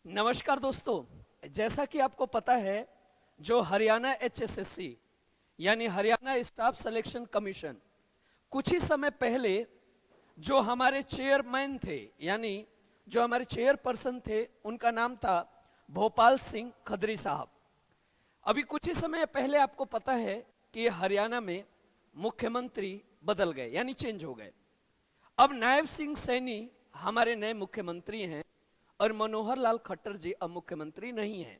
नमस्कार दोस्तों, जैसा कि आपको पता है जो हरियाणा एचएसएससी यानी हरियाणा स्टाफ सिलेक्शन कमीशन कुछ ही समय पहले जो हमारे चेयरमैन थे यानी जो हमारे चेयरपर्सन थे उनका नाम था भोपाल सिंह खदरी साहब। अभी कुछ ही समय पहले आपको पता है कि हरियाणा में मुख्यमंत्री बदल गए यानी चेंज हो गए। अब नायब सिंह सैनी हमारे नए मुख्यमंत्री हैं और मनोहर लाल खट्टर जी अब मुख्यमंत्री नहीं हैं।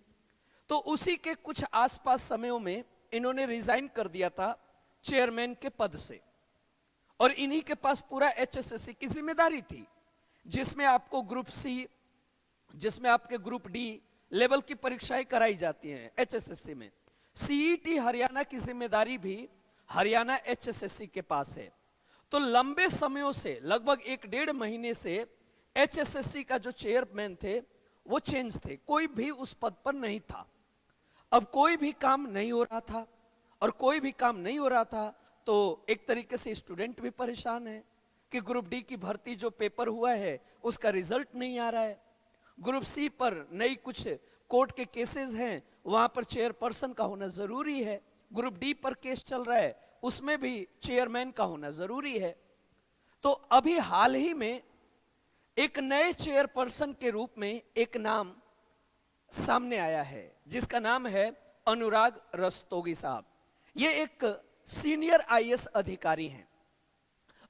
तो उसी के कुछ आसपास समयों में इन्होंने रिजाइन कर दिया था चेयरमैन के पद से और इन्हीं के पास पूरा एचएसएससी की जिम्मेदारी थी, जिसमें आपको ग्रुप सी, जिसमें आपके ग्रुप डी लेवल की परीक्षाएं कराई जाती हैं एचएसएससी में। सीईटी हरियाणा की जिम्मेदारी भी हरियाणा एचएसएससी के पास है। तो लंबे समयों से लगभग 1-1.5 महीने से एचएसएससी का जो चेयरमैन थे वो चेंज थे, कोई भी उस पद पर नहीं था। अब कोई भी काम नहीं हो रहा था और कोई भी काम नहीं हो रहा था तो एक तरीके से स्टूडेंट भी परेशान है कि ग्रुप डी की भर्ती जो पेपर हुआ है उसका रिजल्ट नहीं आ रहा है। ग्रुप सी पर नई कुछ कोर्ट के केसेस हैं, वहां पर चेयरपर्सन का होना जरूरी है। ग्रुप डी पर केस चल रहा है, उसमें भी चेयरमैन का होना जरूरी है। तो अभी हाल ही में एक नए चेयरपर्सन के रूप में एक नाम सामने आया है जिसका नाम है अनुराग रस्तोगी साहब। ये एक सीनियर आईएएस अधिकारी हैं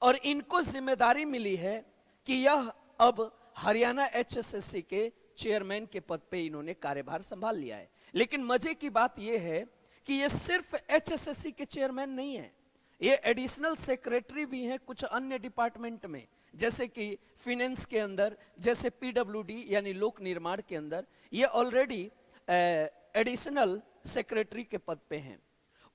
और इनको जिम्मेदारी मिली है कि यह अब हरियाणा एचएसएससी के चेयरमैन के पद पे इन्होंने कार्यभार संभाल लिया है। लेकिन मजे की बात यह है कि ये सिर्फ एचएसएससी के चेयरमैन नहीं है, ये एडिशनल सेक्रेटरी भी हैं कुछ अन्य डिपार्टमेंट में, जैसे कि फिनेंस के अंदर, जैसे पीडब्ल्यूडी यानी लोक निर्माण के अंदर ये ऑलरेडी एडिशनल सेक्रेटरी के पद पे हैं।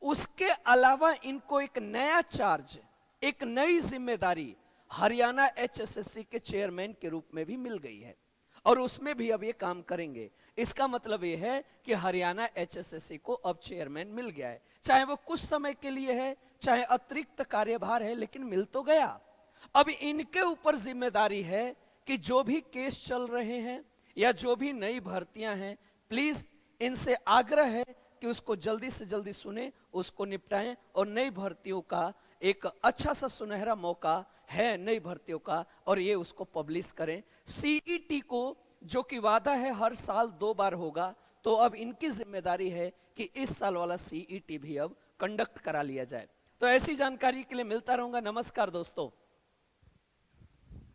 उसके अलावा इनको एक नया चार्ज, एक नई जिम्मेदारी हरियाणा एचएसएससी के चेयरमैन के रूप में भी मिल गई है और उसमें भी अब ये काम करेंगे। इसका मतलब ये है कि हरियाणा एचएसएससी को अब चेयरमैन मिल गया है, चाहे वो कुछ समय के लिए है, चाहे अतिरिक्त कार्यभार है, लेकिन मिल तो गया। अब इनके ऊपर जिम्मेदारी है कि जो भी केस चल रहे हैं या जो भी नई भर्तियां हैं, प्लीज इनसे आग्रह है कि उसको जल्दी से जल्दी सुने, उसको निपटाएं और नई भर्तियों का एक अच्छा सा सुनहरा मौका है नई भर्तियों का और ये उसको पब्लिश करें। सीईटी को जो कि वादा है हर साल 2 बार होगा, तो अब इनकी जिम्मेदारी है कि इस साल वाला सीईटी भी अब कंडक्ट करा लिया जाए। तो ऐसी जानकारी के लिए मिलता रहूंगा। नमस्कार दोस्तों।